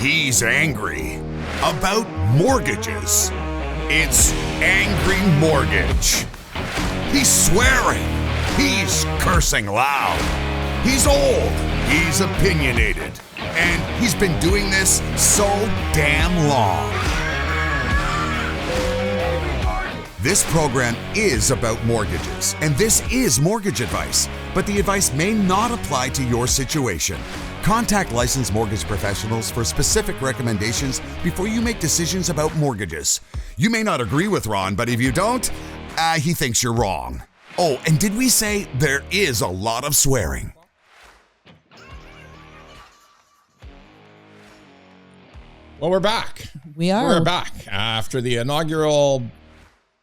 He's angry about mortgages. It's Angry Mortgage. He's swearing. He's cursing loud. He's old. He's opinionated. And he's been doing this so damn long. This program is about mortgages, and this is mortgage advice, but the advice may not apply to your situation. Contact licensed mortgage professionals for specific recommendations before you make decisions about mortgages. You may not agree with Ron, but if you don't, he thinks you're wrong. Oh, and did we say there is a lot of swearing? Well, we're back. We're back. After the inaugural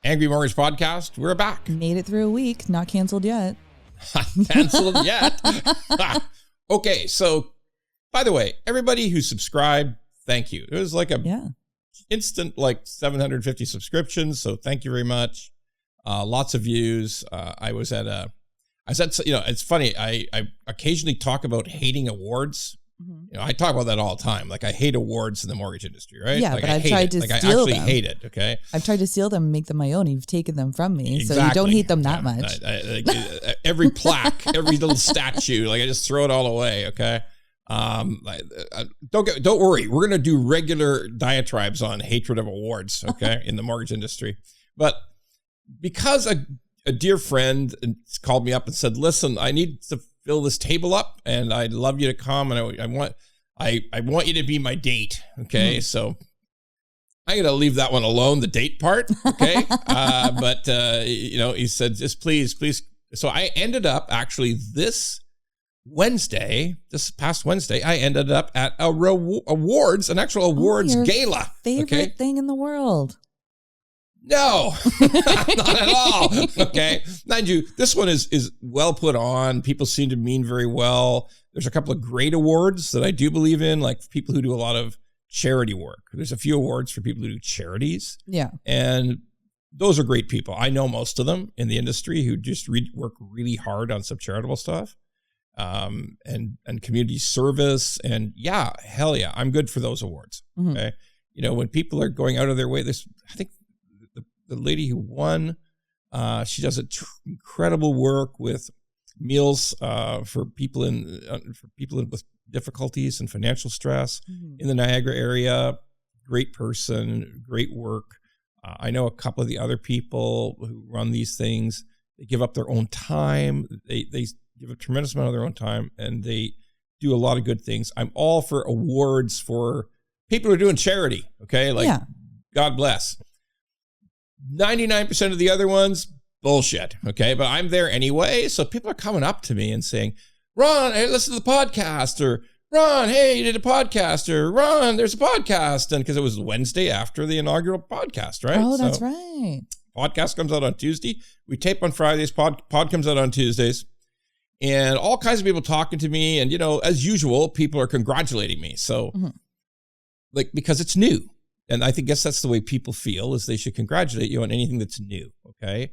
Angry Mortgage podcast, we're back. Made it through a week, not canceled yet. Canceled yet? Okay, so by the way, everybody who subscribed, thank you. It was like instant 750 subscriptions, so thank you very much. Lots of views. It's funny. I occasionally talk about hating awards. Mm-hmm. I talk about that all the time. Like, I hate awards in the mortgage industry, right? Yeah, like, but I've tried to steal them. I actually hate it, okay? I've tried to steal them and make them my own. You've taken them from me, so you don't hate them that much. Every plaque, every little statue, I just throw it all away, okay? Don't worry. We're going to do regular diatribes on hatred of awards, okay, in the mortgage industry. But because a dear friend called me up and said, listen, I need to fill this table up, and I'd love you to come, and I want you to be my date, okay? Mm-hmm. So I'm gonna leave that one alone, the date part, okay? But he said, just please. So I ended up actually this past Wednesday, I ended up at an actual awards gala. Favorite thing in the world. No, not at all. Okay. Mind you, this one is well put on. People seem to mean very well. There's a couple of great awards that I do believe in, like people who do a lot of charity work. There's a few awards for people who do charities. Yeah. And those are great people. I know most of them in the industry who just work really hard on some charitable stuff, and community service. And yeah, hell yeah, I'm good for those awards. Mm-hmm. Okay. When people are going out of their way, I think the lady who won, she does incredible work with meals for people with difficulties and financial stress in the Niagara area. Great person, great work. I know a couple of the other people who run these things. They give up their own time. They give a tremendous amount of their own time, and they do a lot of good things. I'm all for awards for people who are doing charity. Okay, God bless. 99% of the other ones, bullshit. Okay. But I'm there anyway. So people are coming up to me and saying, Ron, hey, listen to the podcast, or Ron, hey, you did a podcast, or Ron, there's a podcast. And because it was Wednesday after the inaugural podcast, right? Oh, that's right. Podcast comes out on Tuesday. We tape on Fridays. Pod comes out on Tuesdays. And all kinds of people talking to me. And, as usual, people are congratulating me. So because it's new. And I guess that's the way people feel, is they should congratulate you on anything that's new, okay?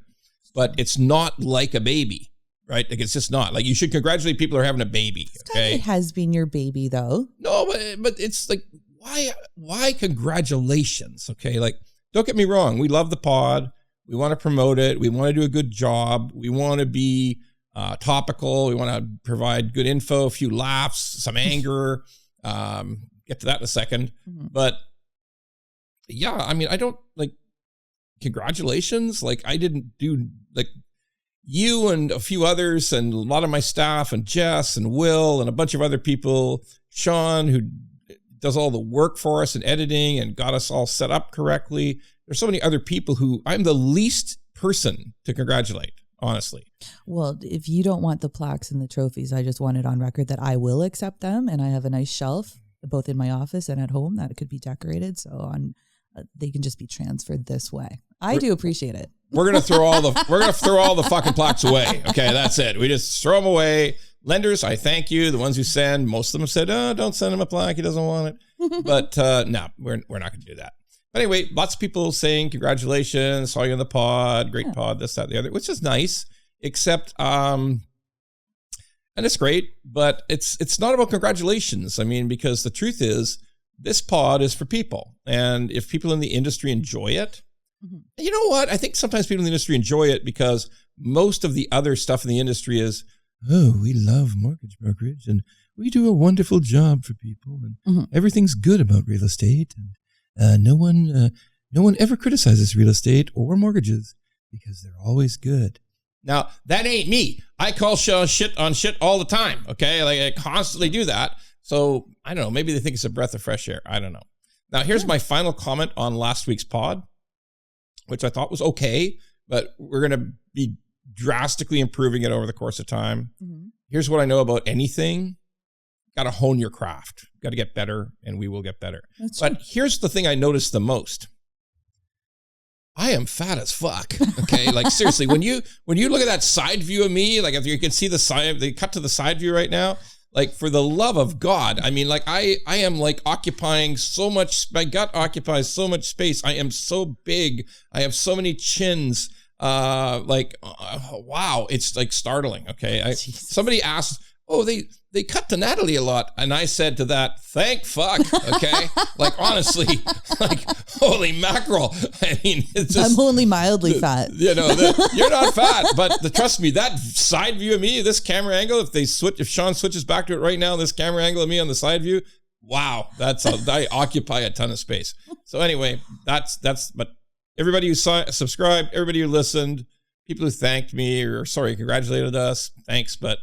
But it's not like a baby, right? It's just not. You should congratulate people who are having a baby, okay? It has been your baby, though. No, but it's why congratulations, okay? Don't get me wrong. We love the pod. We want to promote it. We want to do a good job. We want to be topical. We want to provide good info, a few laughs, some anger. Get to that in a second. Mm-hmm. But yeah, I don't congratulations. I didn't do you and a few others and a lot of my staff and Jess and Will and a bunch of other people, Sean, who does all the work for us and editing and got us all set up correctly. There's so many other people who I'm the least person to congratulate, honestly. Well, if you don't want the plaques and the trophies, I just want it on record that I will accept them. And I have a nice shelf, both in my office and at home, that it could be decorated. So they can just be transferred this way. I do appreciate it. We're gonna throw all the fucking plaques away. Okay, that's it. We just throw them away. Lenders, I thank you. The ones who send, most of them have said, "Oh, don't send him a plaque. He doesn't want it." But no, we're not gonna do that. But anyway, lots of people saying congratulations, saw you on the pod, great pod, this, that, the other, which is nice. Except, and it's great, but it's not about congratulations. Because the truth is, this pod is for people. And if people in the industry enjoy it, you know what? I think sometimes people in the industry enjoy it because most of the other stuff in the industry is, oh, we love mortgage brokerage and we do a wonderful job for people and everything's good about real estate. And no one ever criticizes real estate or mortgages because they're always good. Now, that ain't me. I call shit on shit all the time, okay? Like, I constantly do that. So, I don't know. Maybe they think it's a breath of fresh air. I don't know. Now, here's my final comment on last week's pod, which I thought was okay, but we're going to be drastically improving it over the course of time. Here's what I know about anything. Got to hone your craft. Got to get better, and we will get better. But here's the thing I noticed the most. I am fat as fuck. Okay, like seriously, when you look at that side view of me, like if you can see the side, they cut to the side view right now. Like for the love of God, I mean, like I am like occupying so much. My gut occupies so much space. I am so big. I have so many chins. Wow, it's like startling. Okay, somebody asked, oh, they cut to Natalie a lot. And I said to that, thank fuck. Okay. Like, honestly, like, holy mackerel. I mean, it's just, I'm only mildly fat. You know, you're not fat, but trust me, that side view of me, this camera angle, if Sean switches back to it right now, this camera angle of me on the side view, wow, I occupy a ton of space. So anyway, but everybody who subscribed, everybody who listened, people who thanked me or congratulated us, thanks, but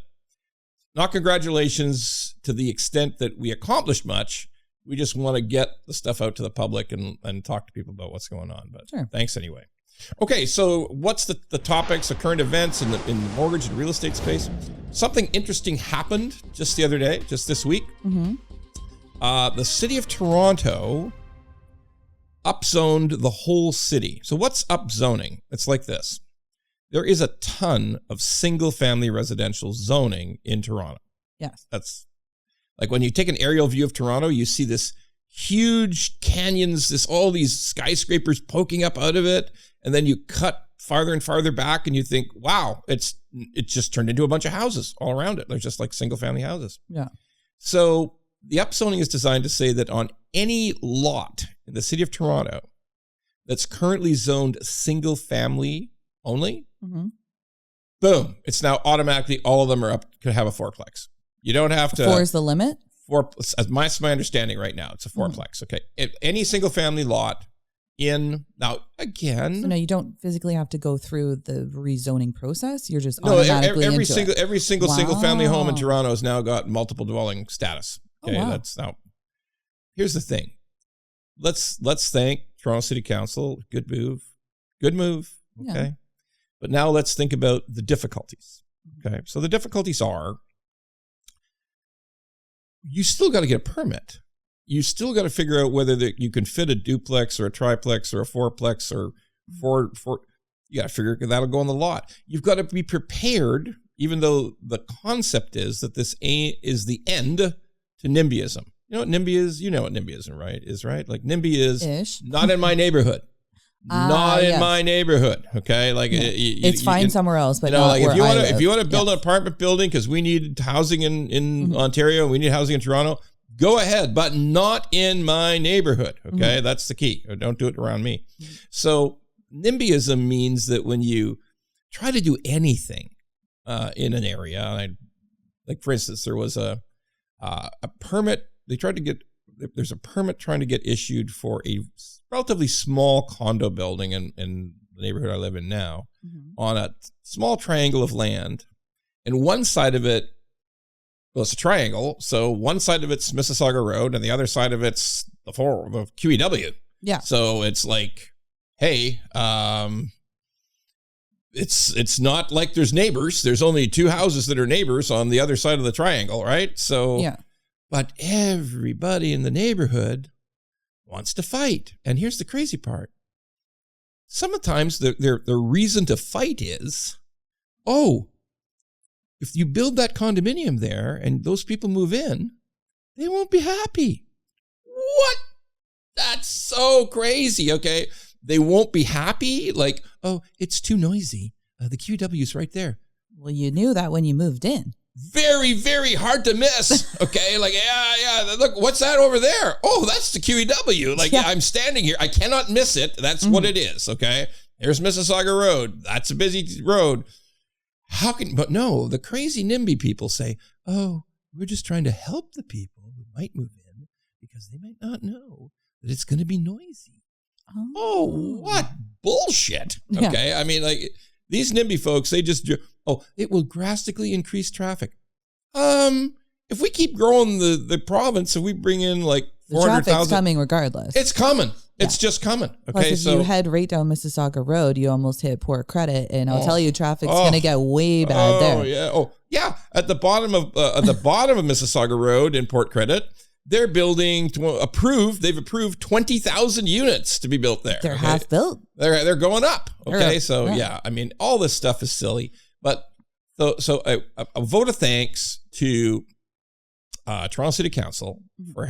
not congratulations to the extent that we accomplished much. We just want to get the stuff out to the public and talk to people about what's going on. But Thanks anyway. Okay, so what's the topics, the current events in the mortgage and real estate space? Something interesting happened just the other day, just this week. The city of Toronto upzoned the whole city. So what's upzoning? It's like this. There is a ton of single-family residential zoning in Toronto. Yes. That's like when you take an aerial view of Toronto, you see this huge canyons, all these skyscrapers poking up out of it, and then you cut farther and farther back, and you think, wow, it just turned into a bunch of houses all around it. They're just like single-family houses. Yeah. So the upzoning is designed to say that on any lot in the city of Toronto that's currently zoned single-family only, boom, it's now automatically all of them could have a fourplex. You don't have to. 4 is the limit? 4, that's my understanding right now. It's a fourplex. Okay. Any single family lot now again. So no, you don't physically have to go through the rezoning process. You're just automatically every single single family home in Toronto has now got multiple dwelling status. Okay. That's now, here's the thing. Let's thank Toronto City Council. Good move. Okay. Yeah. But now let's think about the difficulties. Okay. So the difficulties are, you still got to get a permit. You still got to figure out whether you can fit a duplex or a triplex or a fourplex or four. You got to figure that'll go on the lot. You've got to be prepared, even though the concept is that this is the end to NIMBYism. You know what NIMBY is? You know what NIMBYism, right? Like NIMBY is not in my neighborhood. Not in my neighborhood, okay? Like it's fine somewhere else, but like if you want to build an apartment building because we need housing in Ontario and we need housing in Toronto, go ahead, but not in my neighborhood, okay? That's the key. Don't do it around me. So NIMBYism means that when you try to do anything in an area, like for instance, there was a permit. There's a permit trying to get issued for a relatively small condo building in the neighborhood I live in now on a small triangle of land. And one side of it, well, it's a triangle. So one side of it's Mississauga Road and the other side of it's the QEW. Yeah. So it's like, hey, it's not like there's neighbors. There's only 2 houses that are neighbors on the other side of the triangle, right? So yeah. But everybody in the neighborhood wants to fight. And here's the crazy part. Sometimes the reason to fight is, if you build that condominium there and those people move in, they won't be happy. What? That's so crazy, okay? They won't be happy? Like, it's too noisy. The QEW is right there. Well, you knew that when you moved in. very, very hard to miss. Okay. Like, yeah. Look, what's that over there? Oh, that's the QEW. Like, I'm standing here. I cannot miss it. That's what it is. Okay. There's Mississauga Road. That's a busy road. But no, the crazy NIMBY people say, oh, we're just trying to help the people who might move in because they might not know that it's going to be noisy. Oh, what bullshit. Okay. I mean, like, these NIMBY folks, they just, it will drastically increase traffic. If we keep growing the province, if we bring in like 400,000. Traffic's coming regardless. It's coming. It's just coming. Okay. Plus, if you head right down Mississauga Road, you almost hit poor credit. And I'll tell you, traffic's going to get way bad there. Yeah. At the bottom of Mississauga Road in Port Credit, they're building they've approved 20,000 units to be built there. They're half built. They're going up. Okay. I mean, all this stuff is silly, but so a vote of thanks to Toronto City Council for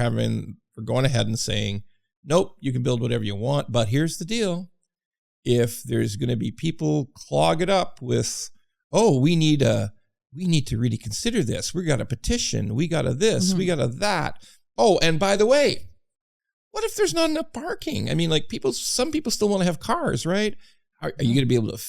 going ahead and saying, nope, you can build whatever you want, but here's the deal. If there's going to be people clog it up with, we need to really consider this. We got a petition. We got a this. We got a that. Oh, and by the way, what if there's not enough parking? I mean, like some people still want to have cars, right? Are you going to be able to,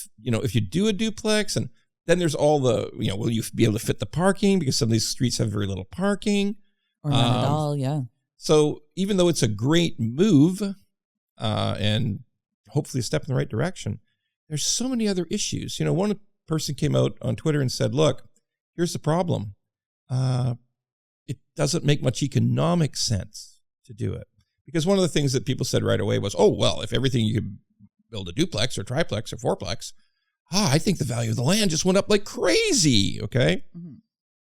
if you do a duplex, and then there's all the, will you be able to fit the parking? Because some of these streets have very little parking. Or not at all, yeah. So even though it's a great move and hopefully a step in the right direction, there's so many other issues. One person came out on Twitter and said, look, here's the problem. It doesn't make much economic sense to do it. Because one of the things that people said right away was, if everything you could build a duplex or triplex or fourplex, I think the value of the land just went up like crazy. Okay.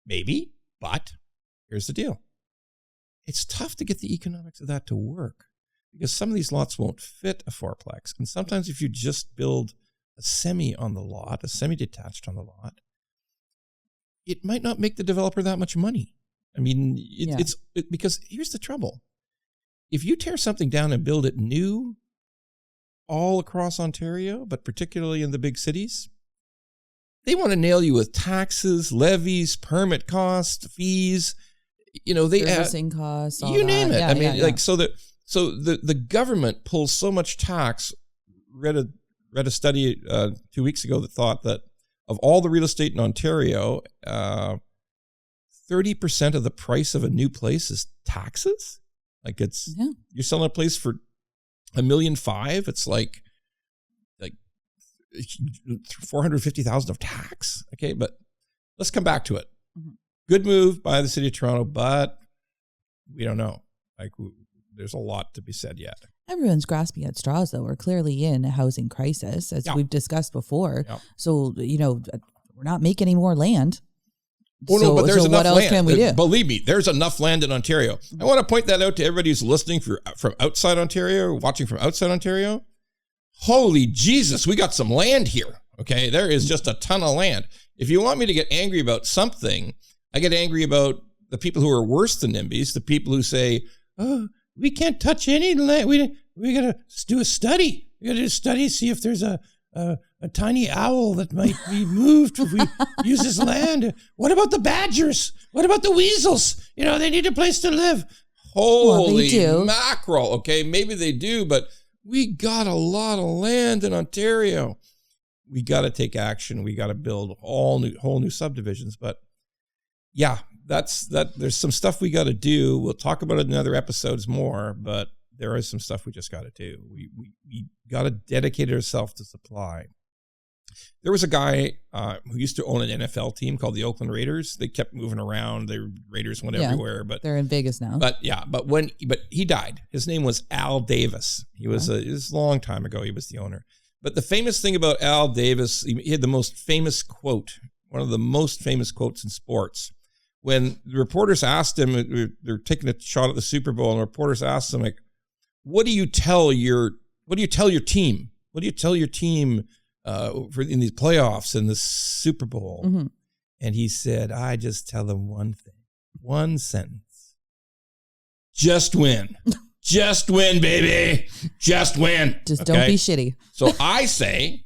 Maybe, but here's the deal. It's tough to get the economics of that to work because some of these lots won't fit a fourplex. And sometimes if you just build a semi on the lot, a semi-detached on the lot, it might not make the developer that much money. I mean, it's because here's the trouble. If you tear something down and build it new all across Ontario, but particularly in the big cities, they want to nail you with taxes, levies, permit costs, fees. They servicing costs, all you name that. it. So the government pulls so much tax. Read a study 2 weeks ago that thought that of all the real estate in Ontario, 30% of the price of a new place is taxes. Like you're selling a place for $1.5 million. It's like $450,000 of tax. Okay, but let's come back to it. Good move by the city of Toronto, but we don't know. Like, there's a lot to be said yet. Everyone's grasping at straws, though. We're clearly in a housing crisis, as we've discussed before. Yeah. So, we're not making any more land. No, but there's enough what else land. Can we do? Believe me, there's enough land in Ontario. I want to point that out to everybody who's listening from outside Ontario, watching from outside Ontario. Holy Jesus, we got some land here. Okay, there is just a ton of land. If you want me to get angry about something, I get angry about the people who are worse than NIMBYs, the people who say, we can't touch any land. We got to do a study. We got to do a study, see if there's a tiny owl that might be moved if we use this land. What about the badgers? What about the weasels? They need a place to live. Holy mackerel. Okay, maybe they do, but we got a lot of land in Ontario. We got to take action. We got to build whole new subdivisions, but yeah, there's some stuff we got to do. We'll talk about it in other episodes more, but there is some stuff we just got to do. We got to dedicate ourselves to supply. There was a guy who used to own an NFL team called the Oakland Raiders. They kept moving around. The Raiders went everywhere, but they're in Vegas now. But he died. His name was Al Davis. It was a long time ago. He was the owner. But the famous thing about Al Davis, he had the most famous quote, one of the most famous quotes in sports. When the reporters asked him, they're taking a shot at the Super Bowl, and the reporters asked him, like, what do you tell your team? What do you tell your team in these playoffs and the Super Bowl? Mm-hmm. And he said, I just tell them one thing, one sentence. Just win. Just win, baby. Just win. Just don't be shitty. So I say,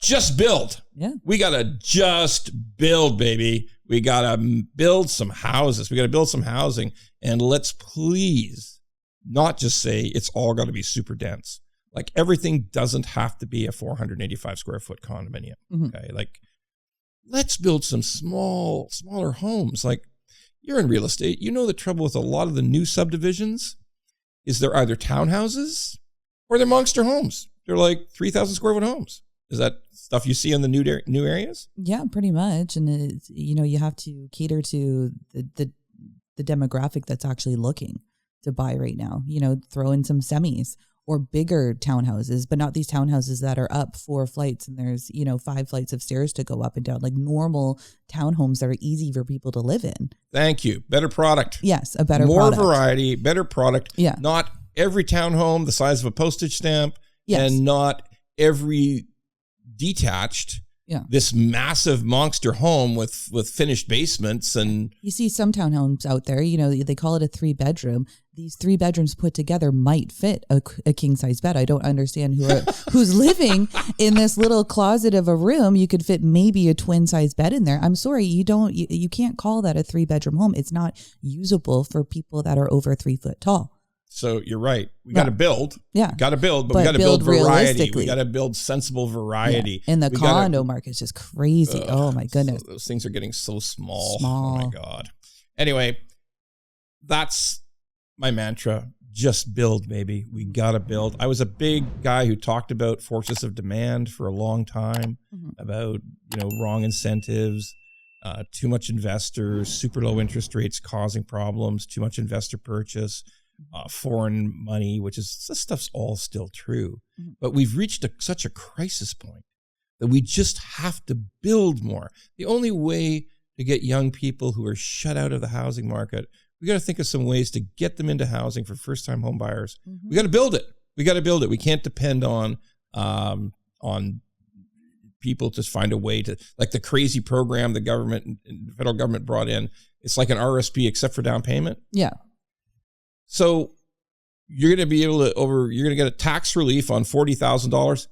just build. Yeah. We got to just build, baby. We got to build some houses. We got to build some housing. And let's please not just say it's all got to be super dense. Like everything doesn't have to be a 485 square foot condominium. Okay. Like let's build some smaller homes. Like you're in real estate. You know, the trouble with a lot of the new subdivisions is they're either townhouses or they're monster homes. They're like 3,000 square foot homes. Is that stuff you see in the new areas? Yeah, pretty much. And it's, you know, you have to cater to the demographic that's actually looking to buy right now. You know, throw in some semis or bigger townhouses, but not these townhouses that are up 4 flights and there's, you know, 5 flights of stairs to go up and down, like normal townhomes that are easy for people to live in. Thank you. Better product. Yes, a better product. More variety, better product. Yeah. Not every townhome the size of a postage stamp. Yes. And not every detached, this massive monster home with finished basements. And you see some townhomes out there, you know, they call it a 3-bedroom. These 3 bedrooms put together might fit a king size bed. I don't understand who's living in this little closet of a room. You could fit maybe a twin size bed in there. I'm sorry, you can't call that a 3-bedroom home. It's not usable for people that are over 3 foot tall. So you're right. We got to build. Yeah. Got to build, but we got to build variety. We got to build sensible variety. Yeah. And the condo market is just crazy. Oh my goodness. So those things are getting so small. Oh my God. Anyway, that's my mantra. Just build, baby. We got to build. I was a big guy who talked about forces of demand for a long time, about, you know, wrong incentives, too much investors, super low interest rates causing problems, too much investor purchase. Foreign money, which is, this stuff's all still true. But we've reached such a crisis point that we just have to build more. The only way to get young people who are shut out of the housing market, we got to think of some ways to get them into housing for first-time home buyers. We got to build it. We got to build it. We can't depend on people to find a way to, like the crazy program the government and the federal government brought in. It's like an RSP except for down payment. Yeah. So you're going to be able to you're going to get a tax relief on $40,000.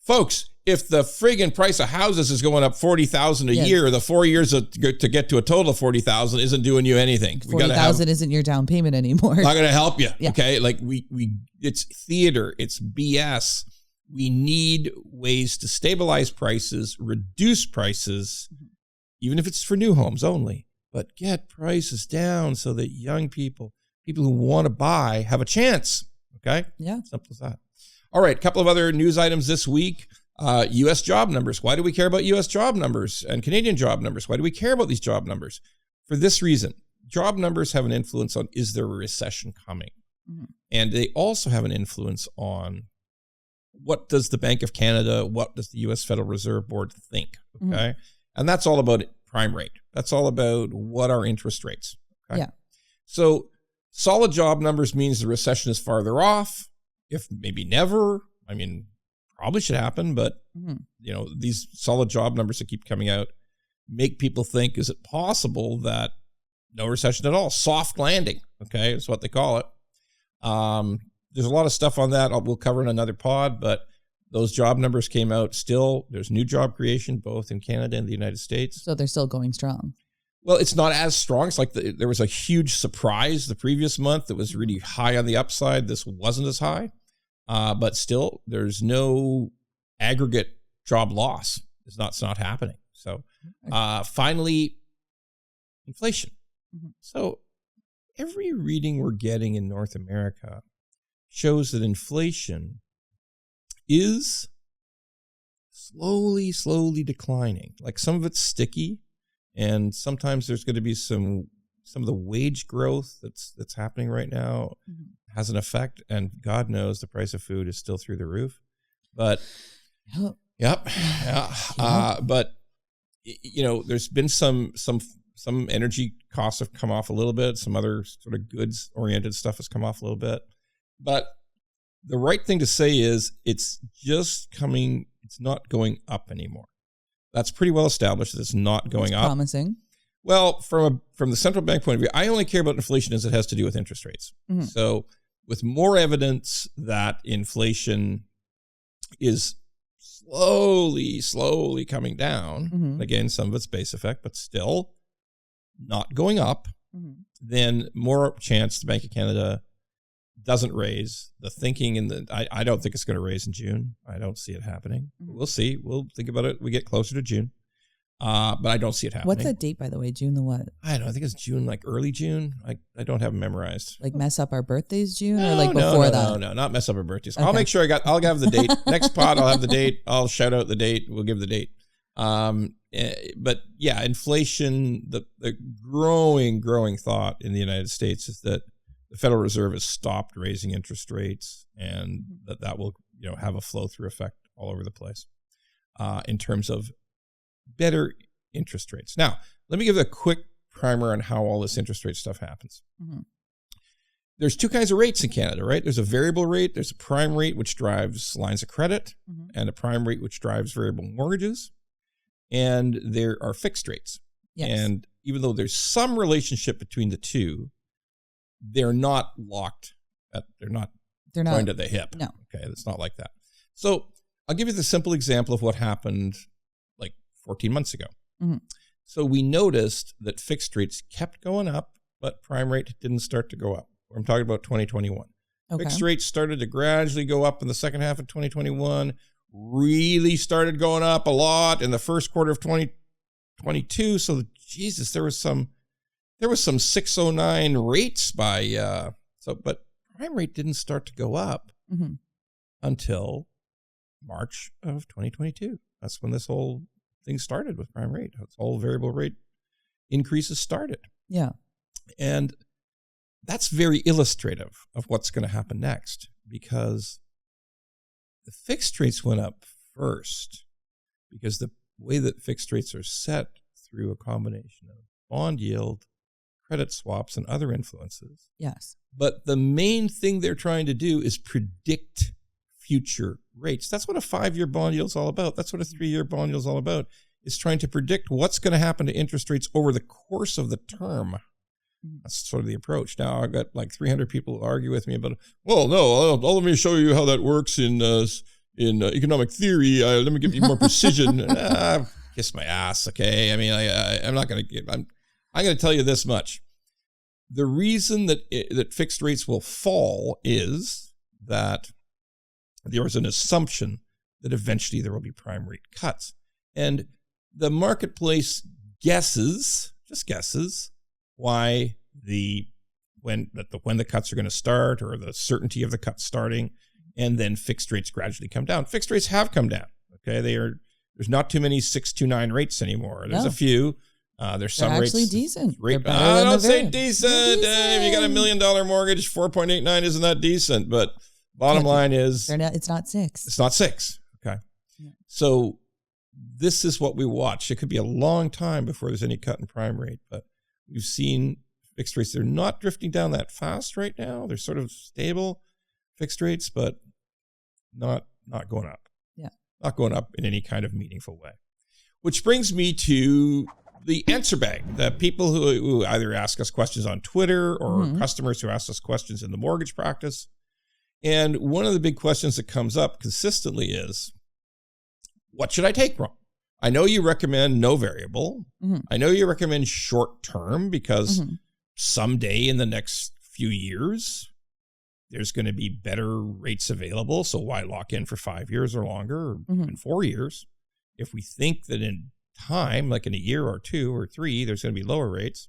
Folks, if the friggin' price of houses is going up $40,000 a year, the 4 years to get to a total of $40,000 isn't doing you anything. $40,000 isn't your down payment anymore. Not going to help you. Yeah. Okay. Like it's theater. It's BS. We need ways to stabilize prices, reduce prices, even if it's for new homes only, but get prices down so that young people who want to buy have a chance. Okay? Yeah. Simple as that. All right. A couple of other news items this week. U.S. job numbers. Why do we care about U.S. job numbers and Canadian job numbers? Why do we care about these job numbers? For this reason. Job numbers have an influence on, is there a recession coming? And they also have an influence on what does the Bank of Canada, what does the U.S. Federal Reserve Board think? Okay? And that's all about prime rate. That's all about what are interest rates. Okay? Yeah. So solid job numbers means the recession is farther off, if maybe never. I mean, probably should happen, but you know, these solid job numbers that keep coming out make people think, is it possible that no recession at all? Soft landing, okay, is what they call it. There's a lot of stuff on that we'll cover in another pod, but those job numbers came out still. There's new job creation, both in Canada and the United States. So they're still going strong. Well, it's not as strong. It's like there was a huge surprise the previous month that was really high on the upside. This wasn't as high, but still, there's no aggregate job loss. It's not happening. So finally, inflation. So every reading we're getting in North America shows that inflation is slowly declining. Like some of it's sticky. And sometimes there's going to be some of the wage growth that's happening right now has an effect. And God knows the price of food is still through the roof. But but you know, there's been some energy costs have come off a little bit. Some other sort of goods oriented stuff has come off a little bit. But the right thing to say is it's just coming. It's not going up anymore. That's pretty well established that it's not going up. Promising. Well, from the central bank point of view, I only care about inflation as it has to do with interest rates. So with more evidence that inflation is slowly coming down, Mhm. again, some of it's base effect, but still not going up, Mhm. then more chance the Bank of Canada doesn't raise. The thinking I don't think it's going to raise in June. I don't see it happening. Mhm. We'll see. We'll think about it. We get closer to June. But I don't see it happening. What's that date, by the way? June the what? I don't know. I think it's June, like early June. I don't have them memorized. Like mess up our birthdays, June, or No, like no, before no, that? No, not mess up our birthdays. Okay. I'll make sure I'll have the date. Next pod, I'll have the date. I'll shout out the date. We'll give the date. But yeah, inflation, the growing thought in the United States is that the Federal Reserve has stopped raising interest rates, and that will have a flow through effect all over the place in terms of better interest rates. Now, let me give a quick primer on how all this interest rate stuff happens. Mhm. There's two kinds of rates in Canada, right? There's a variable rate, there's a prime rate, which drives lines of credit, Mhm. and a prime rate, which drives variable mortgages. And there are fixed rates. Yes. And even though there's some relationship between the two, they're not locked. They're not going to the hip. No. Okay, it's not like that. So I'll give you the simple example of what happened like 14 months ago. Mhm. So we noticed that fixed rates kept going up, but prime rate didn't start to go up. I'm talking about 2021. Okay. Fixed rates started to gradually go up in the second half of 2021, really started going up a lot in the first quarter of 2022. So Jesus, there was some 609 rates but prime rate didn't start to go up Mhm. until March of 2022. That's when this whole thing started with prime rate. This whole variable rate increases started. Yeah. And that's very illustrative of what's going to happen next, because the fixed rates went up first because the way that fixed rates are set through a combination of bond yield, credit swaps, and other influences. Yes. But the main thing they're trying to do is predict future rates. That's what a 5-year bond yield is all about. That's what a 3-year bond yield is all about. It's trying to predict what's going to happen to interest rates over the course of the term. That's sort of the approach. Now, I've got like 300 people who argue with me about it. Well, no, let me show you how that works in economic theory. Let me give you more precision. Kiss my ass, okay? I mean, I'm not going to give. I'm going to tell you this much. The reason that fixed rates will fall is that there was an assumption that eventually there will be prime rate cuts. And the marketplace guesses why when the cuts are going to start, or the certainty of the cuts starting, and then fixed rates gradually come down. Fixed rates have come down. Okay, there's not too many 629 rates anymore. There's a few. There's some They're rates actually decent. I don't say decent. If you got $1 million mortgage, 4.89 isn't that decent. But bottom line is, it's not 6. It's not 6. Okay, Yeah. So this is what we watch. It could be a long time before there's any cut in prime rate, but we've seen fixed rates. They're not drifting down that fast right now. They're sort of stable fixed rates, but not going up. Yeah. Not going up in any kind of meaningful way. Which brings me to the answer bag, the people who either ask us questions on Twitter or customers who ask us questions in the mortgage practice. And one of the big questions that comes up consistently is, what should I take from? I know you recommend no variable. Mm-hmm. I know you recommend short term because someday in the next few years, there's going to be better rates available. So why lock in for 5 years or longer, or even 4 years? If we think that in time, like in a year or 2 or 3, there's going to be lower rates,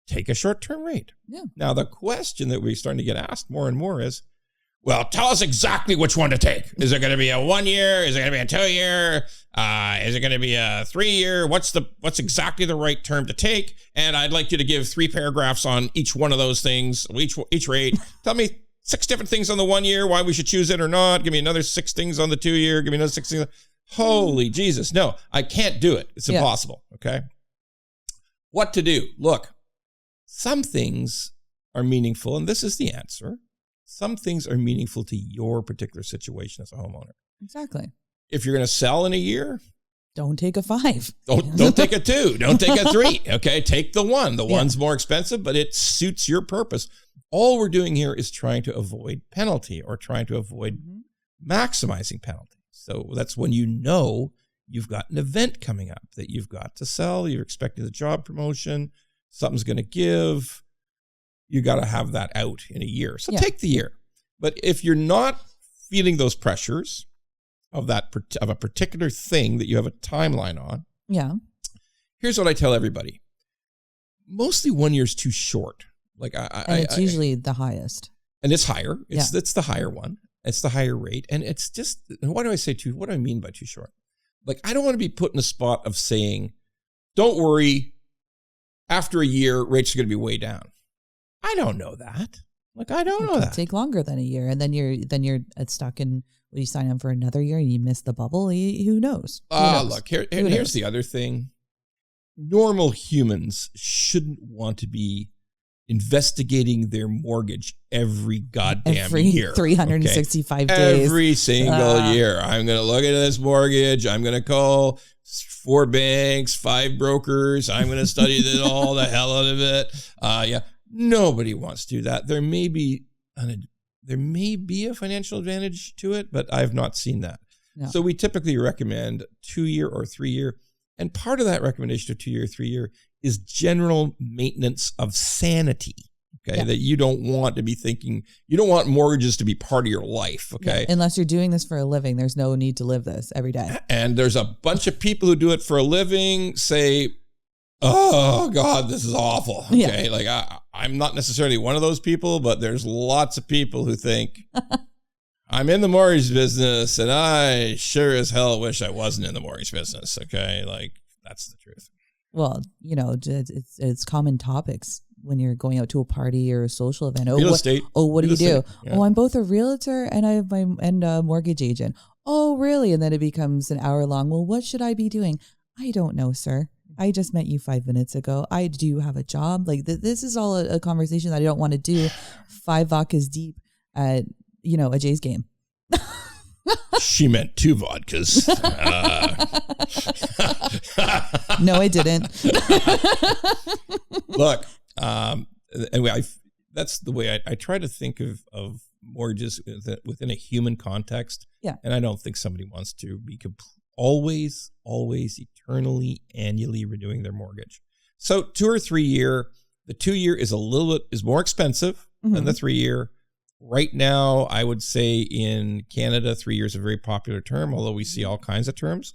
take a short-term rate. Yeah. Now, the question that we're starting to get asked more and more is, well, tell us exactly which one to take. Is it going to be a 1 year? Is it going to be a 2 year? Is it going to be a 3 year? What's exactly the right term to take? And I'd like you to give 3 paragraphs on each one of those things, each rate. Tell me 6 different things on the 1 year, why we should choose it or not. Give me another 6 things on the 2 year. Give me another 6 things. Holy Jesus. No, I can't do it. It's impossible. Okay. What to do? Look, some things are meaningful, and this is the answer. Some things are meaningful to your particular situation as a homeowner. Exactly. If you're going to sell in a year, don't take a 5. Don't take a 2. Don't take a 3. Okay, take the 1. The 1's more expensive, but it suits your purpose. All we're doing here is trying to avoid penalty, or trying to avoid maximizing penalties. So that's when you know you've got an event coming up that you've got to sell. You're expecting the job promotion. Something's going to give. You got to have that out in a year. So take the year. But if you're not feeling those pressures of a particular thing that you have a timeline on, here's what I tell everybody. Mostly 1 year is too short. Like it's usually the highest. And it's higher. It's the higher one. It's the higher rate. And it's just, what do I mean by too short? Like, I don't want to be put in a spot of saying, don't worry, after a year, rates are going to be way down. I don't know that. Like, I don't know that. Take longer than a year. And then you're stuck in, you sign up for another year and you miss the bubble. Who knows? Look, here's the other thing. Normal humans shouldn't want to be investigating their mortgage every goddamn year. 365 days. Every single year. I'm going to look at this mortgage. I'm going to call 4 banks, 5 brokers. I'm going to study all the hell out of it. Nobody wants to do that. There may be a financial advantage to it, but I've not seen that. No. So we typically recommend 2-year or 3-year. And part of that recommendation of 2-year, 3-year is general maintenance of sanity, that you don't want to be thinking, you don't want mortgages to be part of your life, unless you're doing this for a living, there's no need to live this every day. And there's a bunch of people who do it for a living say, oh God, this is awful, like I'm not necessarily one of those people, but there's lots of people who think, I'm in the mortgage business and I sure as hell wish I wasn't in the mortgage business, like that's the truth. Well, it's common topics when you're going out to a party or a social event. Real estate. What do you do? Yeah. Oh, I'm both a realtor and a mortgage agent. Oh, really? And then it becomes an hour long. Well, what should I be doing? I don't know, sir. I just met you 5 minutes ago. I do have a job. Like this is all a conversation that I don't want to do 5 vodkas deep at, a Jays game. She meant 2 vodkas. No, I didn't. Look, anyway, that's the way I try to think of mortgages within a human context. Yeah. And I don't think somebody wants to be always, eternally, annually renewing their mortgage. So 2 or 3 year, the 2-year is is more expensive than the 3-year. Right now, I would say in Canada, 3 years is a very popular term, although we see all kinds of terms,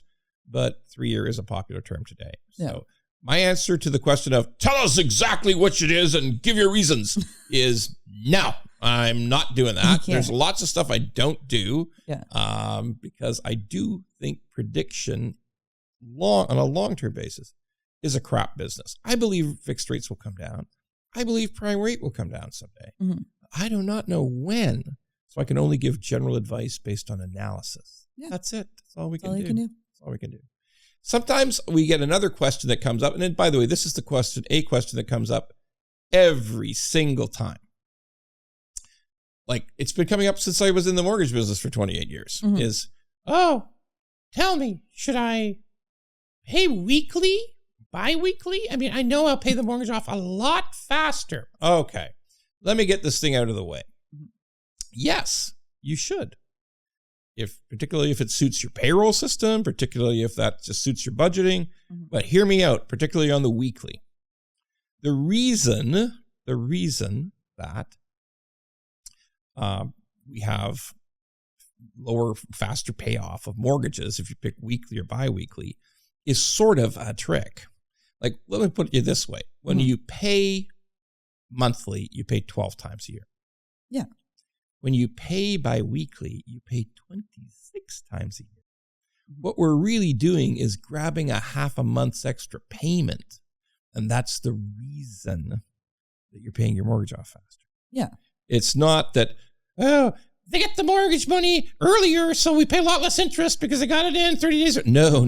but 3-year is a popular term today. Yeah. So my answer to the question of tell us exactly which it is and give your reasons is no, I'm not doing that. There's lots of stuff I don't do because I do think prediction on a long-term basis is a crap business. I believe fixed rates will come down. I believe prime rate will come down someday. Mm-hmm. I do not know when, so I can only give general advice based on analysis. Yeah. That's it. That's all we can do. That's all we can do. Sometimes we get another question that comes up, and then, by the way, this is a question that comes up every single time. Like, it's been coming up since I was in the mortgage business for 28 years, is, oh, tell me, should I pay weekly, bi-weekly? I mean, I know I'll pay the mortgage off a lot faster. Okay. Let me get this thing out of the way. Yes, you should. Particularly if it suits your payroll system, particularly if that just suits your budgeting. But hear me out, particularly on the weekly. The reason that we have lower, faster payoff of mortgages if you pick weekly or bi-weekly is sort of a trick. Like, let me put it this way. When you pay monthly, you pay 12 times a year. Yeah. When you pay bi-weekly, you pay 26 times a year. What we're really doing is grabbing a half a month's extra payment. And that's the reason that you're paying your mortgage off faster. Yeah. It's not that, oh, they get the mortgage money earlier, so we pay a lot less interest because they got it in 30 days. No.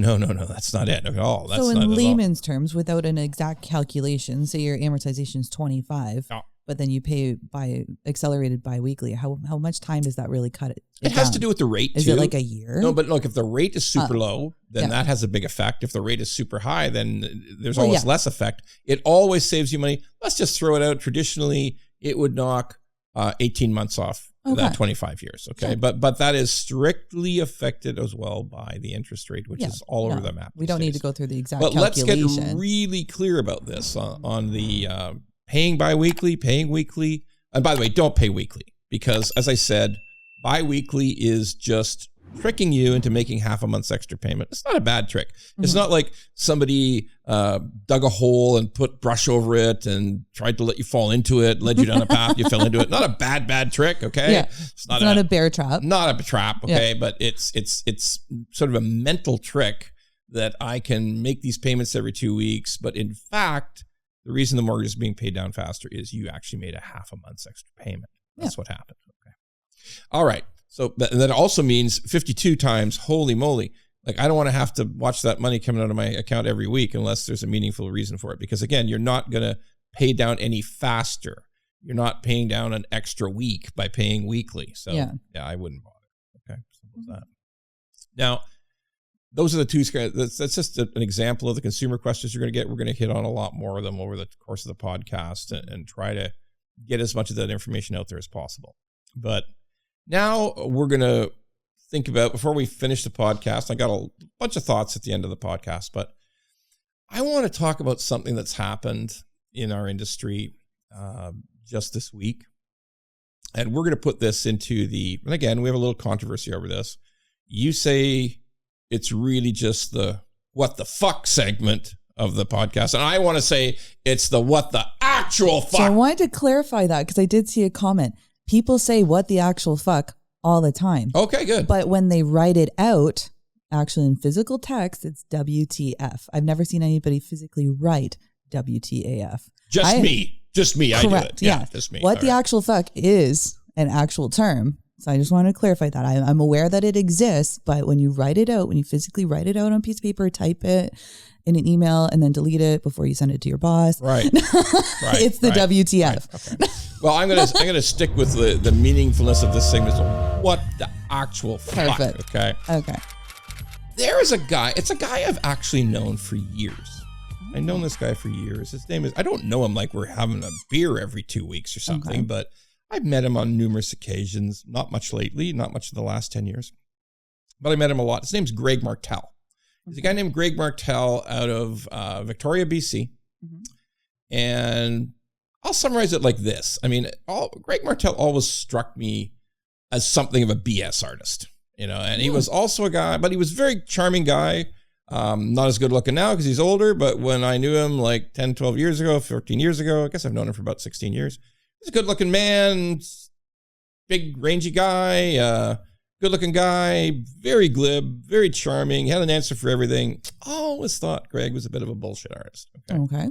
That's not it at all. That's so in layman's terms, without an exact calculation, say your amortization is 25, but then you pay by accelerated bi-weekly. How much time does that really cut it? It has to do with the rate, too. Is it like a year? No, but look, if the rate is super low, then that has a big effect. If the rate is super high, then there's always less effect. It always saves you money. Let's just throw it out. Traditionally, it would knock 18 months off that 25 years. Okay. Yeah. But that is strictly affected as well by the interest rate, which is all over the map. We don't need to go through the exact calculation. But let's get calculation. really clear about this on the paying biweekly, paying weekly. And by the way, don't pay weekly because, as I said, biweekly is just tricking you into making half a month's extra payment. It's not a bad trick. It's not like somebody dug a hole and put brush over it and tried to let you fall into it, led you down a path, you fell into it. Not a bad trick, okay? Yeah. It's not a bear trap. Not a trap, okay? Yeah. But it's sort of a mental trick that I can make these payments every 2 weeks. But in fact, the reason the mortgage is being paid down faster is you actually made a half a month's extra payment. That's what happened. Okay. All right. So that also means 52 times, holy moly. Like, I don't want to have to watch that money coming out of my account every week unless there's a meaningful reason for it. Because again, you're not going to pay down any faster. You're not paying down an extra week by paying weekly. So yeah I wouldn't bother. Okay. Simple as that. Now, those are the two. That's just an example of the consumer questions you're going to get. We're going to hit on a lot more of them over the course of the podcast and try to get as much of that information out there as possible. But now we're going to think about, before we finish the podcast, I got a bunch of thoughts at the end of the podcast, but I want to talk about something that's happened in our industry just this week. And we're going to put this into and again, we have a little controversy over this. You say it's really just the what the fuck segment of the podcast. And I want to say it's the what the actual fuck. So I wanted to clarify that because I did see a comment. People say what the actual fuck all the time. Okay, good. But when they write it out, actually in physical text, it's WTF. I've never seen anybody physically write WTAF. Just me. I do it. Yeah. Just me. What the actual fuck is an actual term. So I just want to clarify that. I'm aware that it exists, but when you write it out, when you physically write it out on a piece of paper, type it in an email and then delete it before you send it to your boss. Right. It's the WTF. Right. Okay. Well, I'm gonna stick with the meaningfulness of this segment. So what the actual fuck? Perfect. Okay. There is a guy. It's a guy I've actually known for years. I've known this guy for years. His name is, I don't know him like we're having a beer every 2 weeks or something, but I've met him on numerous occasions. Not much lately, not much in the last 10 years, but I met him a lot. His name's Greg Martel. He's a guy named Greg Martel out of Victoria, BC. And I'll summarize it like this. I mean, Greg Martel always struck me as something of a BS artist, and he was also a guy, but he was a very charming guy. Not as good looking now because he's older, but when I knew him like 10, 12 years ago, 14 years ago, I guess I've known him for about 16 years. He's a good looking man, big rangy guy, good looking guy, very glib, very charming, had an answer for everything. I always thought Greg was a bit of a bullshit artist. Okay.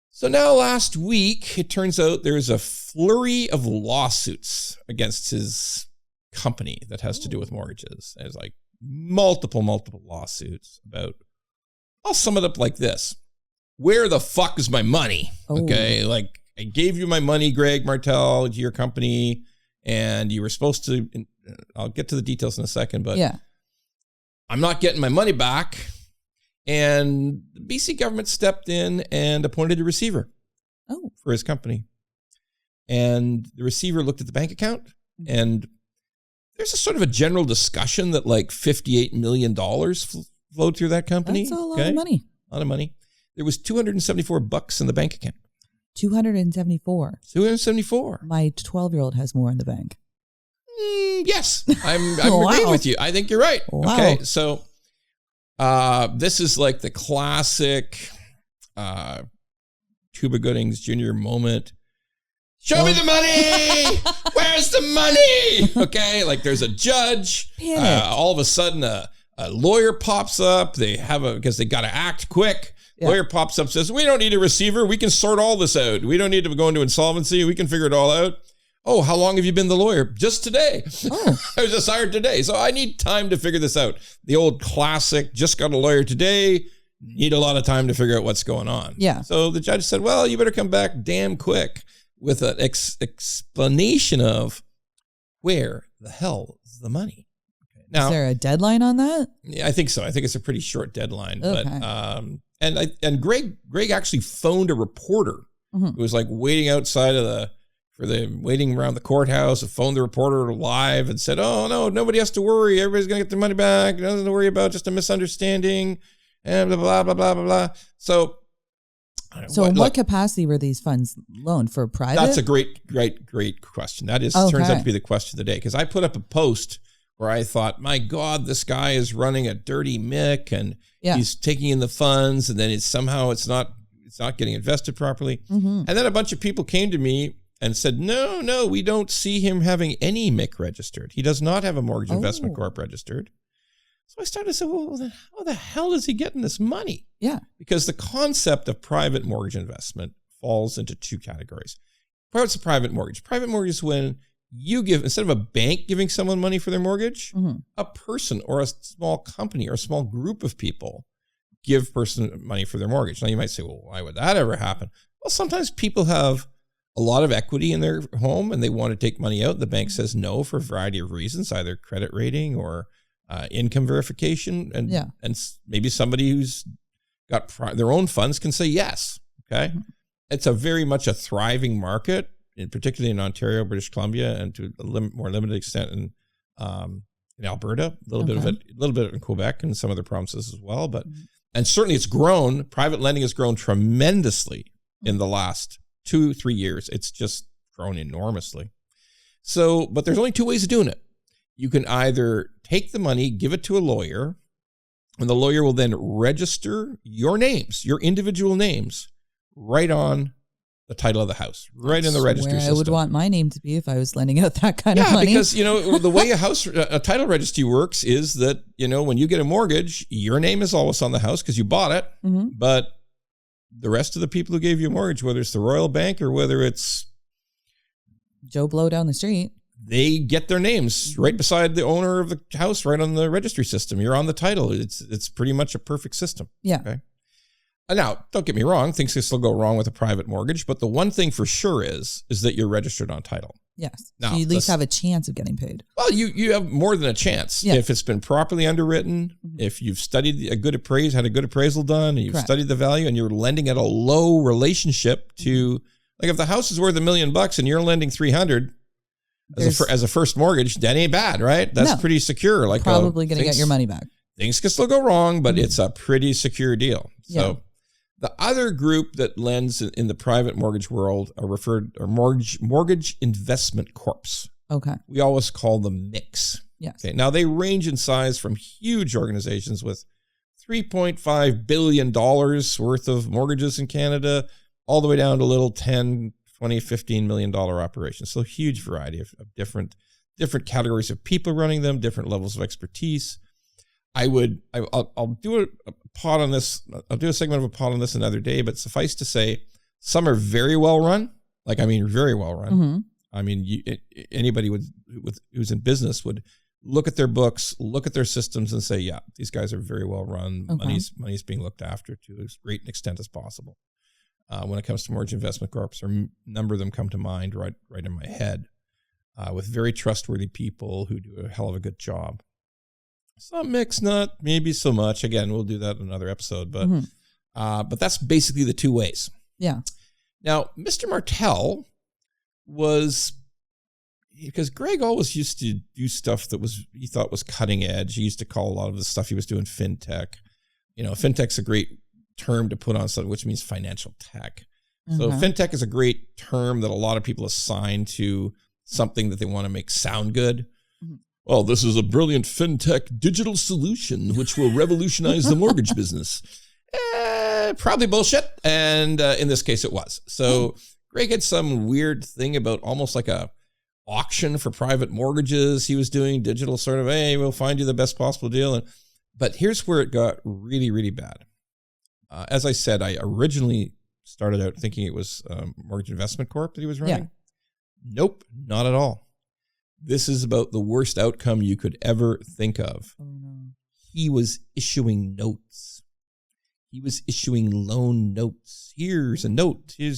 So now last week, it turns out there's a flurry of lawsuits against his company that has to do with mortgages. There's like multiple lawsuits about, I'll sum it up like this. Where the fuck is my money? Okay. Like, I gave you my money, Greg Martel, to your company, and you were supposed to, I'll get to the details in a second, but I'm not getting my money back. And the BC government stepped in and appointed a receiver for his company. And the receiver looked at the bank account, and there's a sort of a general discussion that like $58 million flowed through that company. That's a lot of money. A lot of money. There was $274 in the bank account. 274. 274. My 12-year-old has more in the bank. Yes, I'm agreeing with you. I think you're right. Wow. Okay, so this is like the classic Cuba Goodings Jr. moment. Show me the money. Where's the money? Okay, like there's a judge. All of a sudden, a lawyer pops up. Because they got to act quick. Lawyer pops up, says, we don't need a receiver. We can sort all this out. We don't need to go into insolvency. We can figure it all out. Oh, how long have you been the lawyer? Just today. I was just hired today. So I need time to figure this out. The old classic, just got a lawyer today. Need a lot of time to figure out what's going on. Yeah. So the judge said, well, you better come back damn quick with an explanation of where the hell is the money. Now, is there a deadline on that? Yeah, I think so. I think it's a pretty short deadline. Okay. But and Greg actually phoned a reporter who was like waiting outside of for the waiting around the courthouse, phoned the reporter live and said, "Oh no, nobody has to worry. Everybody's going to get their money back. Nothing to worry about, just a misunderstanding," and blah, blah, blah, blah, blah, blah. So in what capacity were these funds loaned for private? That's a great question. That is turns out to be the question of the day, because I put up a post where I thought, my God, this guy is running a dirty mick and he's taking in the funds, and then it's not getting invested properly. Mm-hmm. And then a bunch of people came to me and said, no, we don't see him having any MIC registered. He does not have a mortgage investment corp registered. So I started to say, well, then how the hell is he getting this money? Yeah. Because the concept of private mortgage investment falls into two categories. What's a private mortgage? Private mortgage is when you give, instead of a bank giving someone money for their mortgage, a person or a small company or a small group of people give person money for their mortgage. Now you might say, well, why would that ever happen? Well, sometimes people have a lot of equity in their home and they want to take money out. The bank says no for a variety of reasons, either credit rating or income verification. And maybe somebody who's got their own funds can say yes. Okay. It's a very much a thriving market, particularly in Ontario, British Columbia, and to a more limited extent in Alberta, a little bit of it, a little bit in Quebec and some other provinces as well. But and certainly it's grown. Private lending has grown tremendously in the last 2-3 years. It's just grown enormously. So, but there's only two ways of doing it. You can either take the money, give it to a lawyer, and the lawyer will then register your names, your individual names, right on the title of the house, right in the registry system. I would want my name to be if I was lending out that kind of money. Yeah, because, the way a title registry works is that, when you get a mortgage, your name is always on the house because you bought it, but the rest of the people who gave you a mortgage, whether it's the Royal Bank or whether it's Joe Blow down the street, they get their names right beside the owner of the house, right on the registry system. You're on the title. It's pretty much a perfect system. Yeah. Okay. Now, don't get me wrong. Things can still go wrong with a private mortgage, but the one thing for sure is that you're registered on title. Yes. Now, so you at least have a chance of getting paid. Well, you have more than a chance. Yeah. If it's been properly underwritten, if you've studied had a good appraisal done, and you've studied the value, and you're lending at a low relationship to, like if the house is worth $1 million and you're lending 300 as a first mortgage, that ain't bad, right? That's pretty secure. Like probably going to get your money back. Things can still go wrong, but it's a pretty secure deal. So the other group that lends in the private mortgage world are mortgage investment corps. Okay. We always call them MICs. Yes. Okay. Now they range in size from huge organizations with $3.5 billion worth of mortgages in Canada, all the way down to little 10, 20, $15 million operations. So huge variety of different categories of people running them, different levels of expertise. I'll do a pod on this. I'll do a segment of a pod on this another day, but suffice to say, some are very well run. Very well run. Anybody who's in business would look at their books, look at their systems and say, yeah, these guys are very well run. Okay. Money's being looked after to as great an extent as possible. When it comes to mortgage investment corps, a number of them come to mind right in my head, with very trustworthy people who do a hell of a good job. Some mix, not maybe so much. Again, we'll do that in another episode, but that's basically the two ways. Yeah. Now, Mr. Martel because Greg always used to do stuff that he thought was cutting edge. He used to call a lot of the stuff he was doing fintech. Fintech's a great term to put on something, which means financial tech. So fintech is a great term that a lot of people assign to something that they want to make sound good. Well, this is a brilliant fintech digital solution which will revolutionize the mortgage business. Probably bullshit. And in this case, it was. So Greg had some weird thing about almost like a auction for private mortgages. He was doing digital sort of, hey, we'll find you the best possible deal. But here's where it got really, really bad. As I said, I originally started out thinking it was Mortgage Investment Corp that he was running. Yeah. Nope, not at all. This is about the worst outcome you could ever think of. Oh, no. He was issuing notes. He was issuing loan notes. Here's a note. Give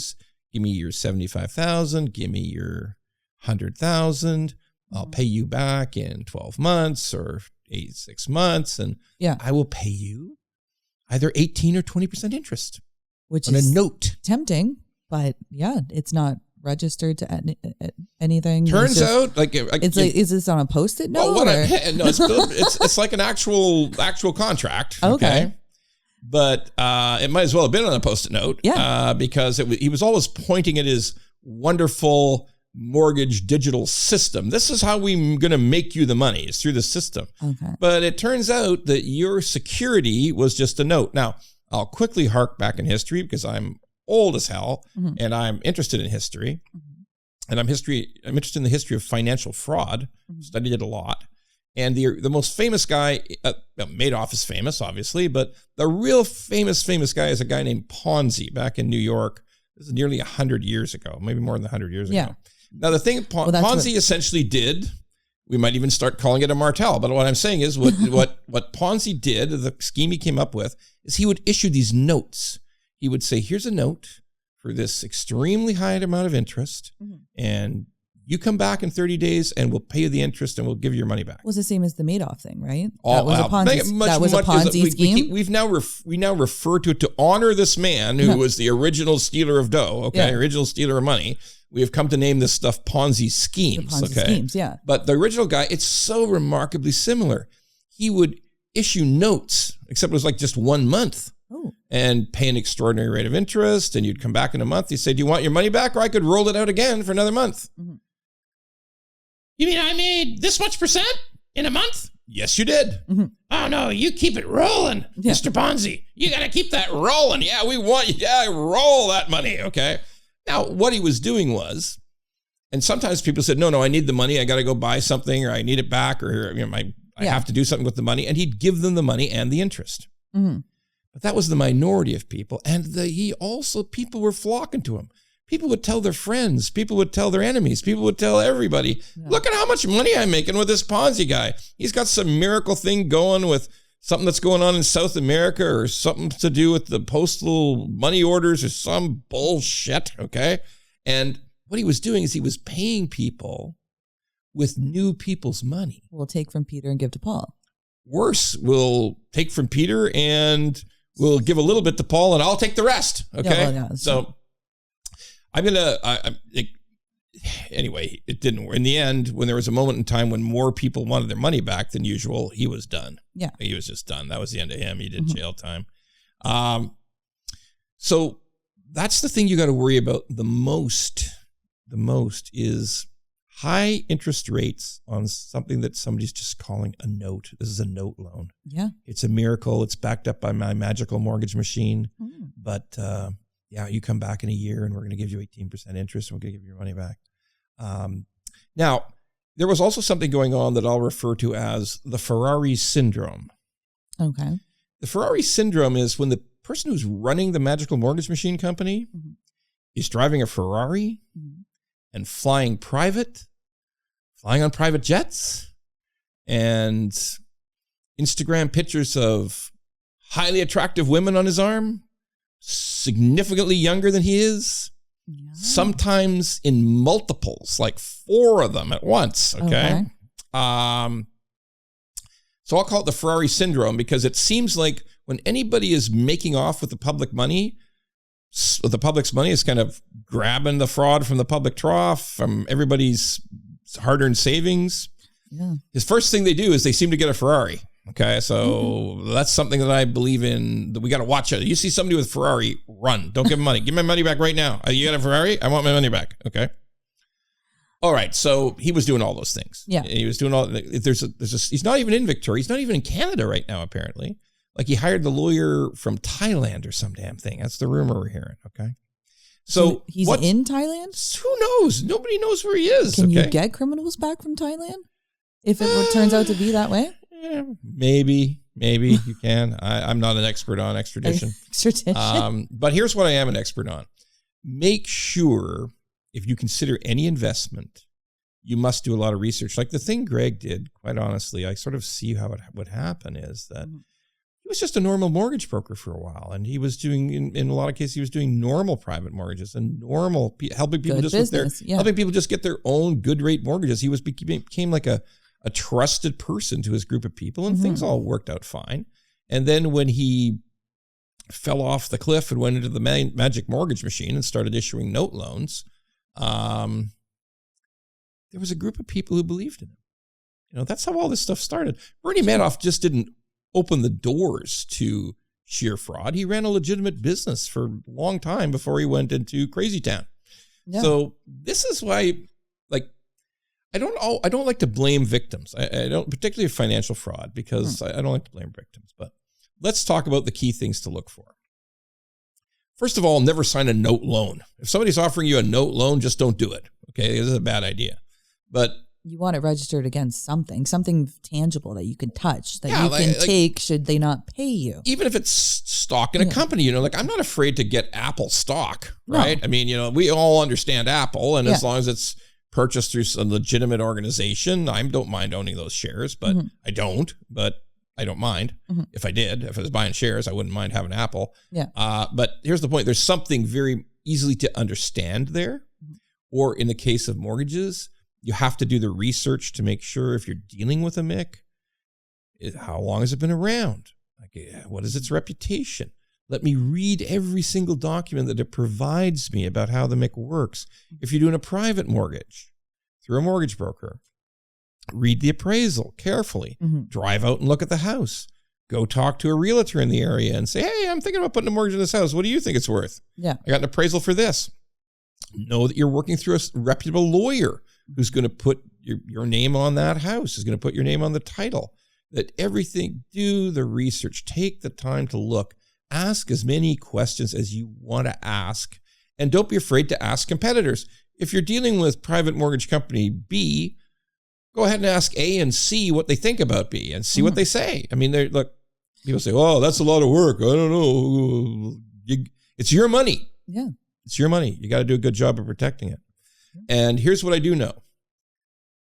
me your $75,000. Give me your $100,000. I'll pay you back in 12 months or 6 months, and I will pay you either 18 or 20% interest, which on is a note. Tempting, but it's not registered to anything? Turns out, is this on a Post-it note? No, it's like an actual contract. Okay. But it might as well have been on a Post-it note. Yeah. Because he was always pointing at his wonderful mortgage digital system. This is how we're going to make you the money, is through the system. Okay. But it turns out that your security was just a note. Now, I'll quickly hark back in history because I'm old as hell and I'm interested in history. And I'm interested in the history of financial fraud. Studied it a lot. And the most famous guy, Madoff is famous, obviously, but the real famous guy is a guy named Ponzi back in New York. This is nearly 100 years ago, maybe more than 100 years ago. Now, the thing Ponzi essentially did, we might even start calling it a martell, but what I'm saying is what Ponzi did, the scheme he came up with, is he would issue these notes. He would say, here's a note for this extremely high amount of interest, and you come back in 30 days and we'll pay you the interest and we'll give you your money back. It was the same as the Madoff thing, right? That was a Ponzi scheme. We now refer to it to honor this man who was the original stealer of dough, original stealer of money. We have come to name this stuff Ponzi schemes, schemes, yeah. But the original guy, it's so remarkably similar. He would issue notes, except it was like just 1 month. And pay an extraordinary rate of interest, and you'd come back in a month. You say, do you want your money back? Or I could roll it out again for another month. You mean I made this much percent in a month? Yes, you did. Oh, no, you keep it rolling, Mr. Ponzi. You got to keep that rolling. Yeah, we want you to roll that money, okay? Now, what he was doing was, and sometimes people said, no, I need the money. I got to go buy something, or I need it back, or I have to do something with the money. And he'd give them the money and the interest. But that was the minority of people. And people were flocking to him. People would tell their friends. People would tell their enemies. People would tell everybody, look at how much money I'm making with this Ponzi guy. He's got some miracle thing going with something that's going on in South America, or something to do with the postal money orders, or some bullshit, okay? And what he was doing is he was paying people with new people's money. We'll take from Peter and give to Paul. Worse, we'll take from Peter and we'll give a little bit to Paul, and I'll take the rest, okay? So I'm going to, anyway, it didn't work. In the end, when there was a moment in time when more people wanted their money back than usual, he was done. Yeah. He was just done. That was the end of him. He did jail time. So that's the thing you got to worry about the most is high interest rates on something that somebody's just calling a note. This is a note loan. Yeah. It's a miracle. It's backed up by my magical mortgage machine. But you come back in a year and we're going to give you 18% interest and we're going to give you your money back. Now, there was also something going on that I'll refer to as the Ferrari syndrome. Okay. The Ferrari syndrome is when the person who's running the magical mortgage machine company is driving a Ferrari and flying on private jets, and Instagram pictures of highly attractive women on his arm, significantly younger than he is, sometimes in multiples, like 4 of them at once, okay? So I'll call it the Ferrari syndrome because it seems like when anybody is making off with the public money, the public's money is kind of grabbing the fraud from the public trough, from everybody's hard-earned savings. Yeah. His first thing they do is they seem to get a Ferrari. Okay, so that's something that I believe in, that we got to watch it. You see somebody with a Ferrari, run. Don't give him money. Give my money back right now. You got a Ferrari? I want my money back. Okay. All right, so he was doing all those things. Yeah. He was doing all, he's not even in Victoria. He's not even in Canada right now, apparently. Like he hired the lawyer from Thailand or some damn thing. That's the rumor we're hearing, okay? So he's in Thailand? Who knows? Nobody knows where he is. Can you get criminals back from Thailand? If it turns out to be that way? Maybe you can. I'm not an expert on extradition. But here's what I am an expert on. Make sure, if you consider any investment, you must do a lot of research. Like the thing Greg did, quite honestly, I sort of see how it would happen is that he was just a normal mortgage broker for a while. And he was doing, in a lot of cases, he was doing normal private mortgages and normal, helping people helping people just get their own good rate mortgages. He became like a trusted person to his group of people, and things all worked out fine. And then when he fell off the cliff and went into the magic mortgage machine and started issuing note loans, there was a group of people who believed in him. You know, that's how all this stuff started. Bernie Madoff just didn't open the doors to sheer fraud. He ran a legitimate business for a long time before he went into crazy town. Yeah. So this is why, like, I don't like to blame victims. I don't, particularly financial fraud, because I don't like to blame victims. But let's talk about the key things to look for. First of all, never sign a note loan. If somebody's offering you a note loan, just don't do it. Okay, this is a bad idea. But you want it registered against something tangible that you can touch, that you can take should they not pay you. Even if it's stock in a company, you know, like I'm not afraid to get Apple stock, right? No. I mean, you know, we all understand Apple, and as long as it's purchased through a legitimate organization, I don't mind owning those shares, but I don't mind. If I was buying shares, I wouldn't mind having Apple. Yeah. But here's the point. There's something very easily to understand there. Or in the case of mortgages, you have to do the research to make sure if you're dealing with a MIC, how long has it been around? Like, what is its reputation? Let me read every single document that it provides me about how the MIC works. If you're doing a private mortgage through a mortgage broker, read the appraisal carefully. Drive out and look at the house. Go talk to a realtor in the area and say, hey, I'm thinking about putting a mortgage in this house. What do you think it's worth? Yeah, I got an appraisal for this. Know that you're working through a reputable lawyer who's going to put your name on that house, is going to put your name on the title. That everything, do the research. Take the time to look. Ask as many questions as you want to ask. And don't be afraid to ask competitors. If you're dealing with private mortgage company B, go ahead and ask A and C what they think about B and see what they say. I mean, people say, oh, that's a lot of work. I don't know. It's your money. Yeah. It's your money. You got to do a good job of protecting it. And here's what I do know.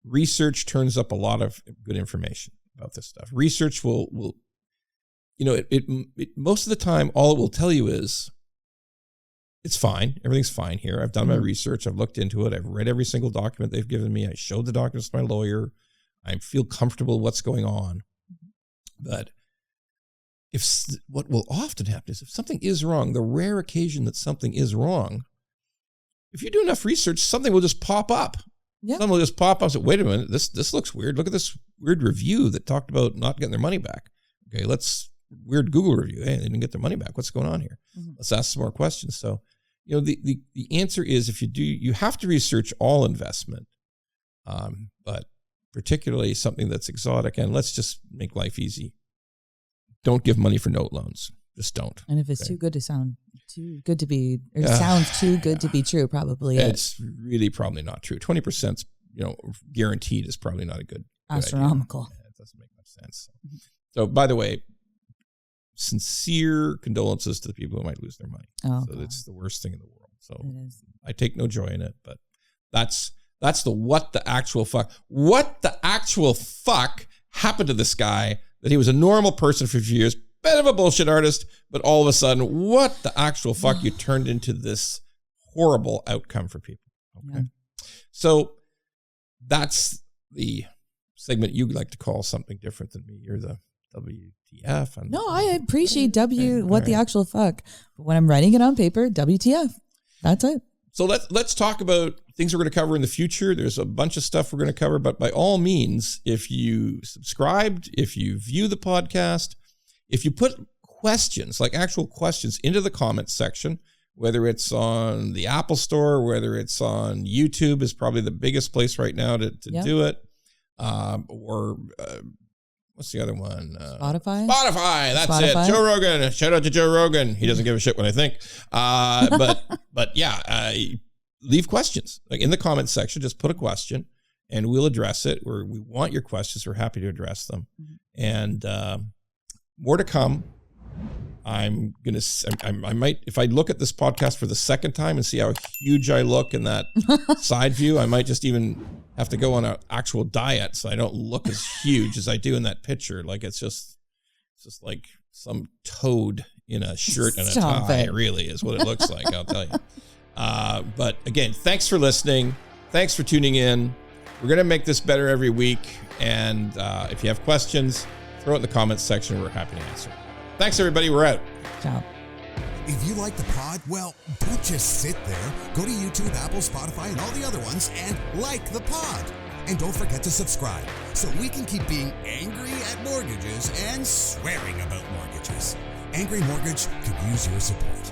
Research turns up a lot of good information about this stuff. Research will you know, it most of the time, all it will tell you is, it's fine. Everything's fine here. I've done my research. I've looked into it. I've read every single document they've given me. I showed the documents to my lawyer. I feel comfortable with what's going on. But what will often happen is if something is wrong, the rare occasion that something is wrong, if you do enough research, something will just pop up. Yeah. Something will just pop up and say, wait a minute, this looks weird. Look at this weird review that talked about not getting their money back. Okay, weird Google review. Hey, they didn't get their money back. What's going on here? Let's ask some more questions. So, you know, the answer is, if you have to research all investment, but particularly something that's exotic. And let's just make life easy. Don't give money for note loans. Just don't. And if it's too good to sound, too good to be, or sounds too good to be true, probably it's really probably not true. 20%, you know, guaranteed is probably not a good astronomical. Idea. Yeah, it doesn't make much sense. So, by the way, sincere condolences to the people who might lose their money. Oh, so it's the worst thing in the world. So I take no joy in it, but that's the what the actual fuck happened to this guy, that he was a normal person for a few years, bit of a bullshit artist, but all of a sudden, what the actual fuck, you turned into this horrible outcome for people. Okay. Yeah. So that's the segment you like to call something different than me. You're the WTF. No, I appreciate the actual fuck. But when I'm writing it on paper, WTF. That's it. So let's talk about things we're going to cover in the future. There's a bunch of stuff we're going to cover, but by all means, if you subscribed, if you view the podcast, if you put questions, like actual questions, into the comments section, whether it's on the Apple Store, whether it's on YouTube, is probably the biggest place right now to do it. Or what's the other one? Spotify. That's it. Joe Rogan. Shout out to Joe Rogan. He doesn't give a shit what I think. But yeah, leave questions like in the comments section. Just put a question, and we'll address it. We want your questions. We're happy to address them. And more to come. I might, if I look at this podcast for the second time and see how huge I look in that side view, I might just even have to go on an actual diet so I don't look as huge as I do in that picture. Like it's just like some toad in a shirt and a tie. It really is what it looks like, I'll tell you. But again, thanks for listening. Thanks for tuning in. We're going to make this better every week. And if you have questions, throw it in the comments section. We're happy to answer. Thanks, everybody. We're out. Ciao. If you like the pod, well, don't just sit there. Go to YouTube, Apple, Spotify, and all the other ones and like the pod. And don't forget to subscribe so we can keep being angry at mortgages and swearing about mortgages. Angry Mortgage could use your support.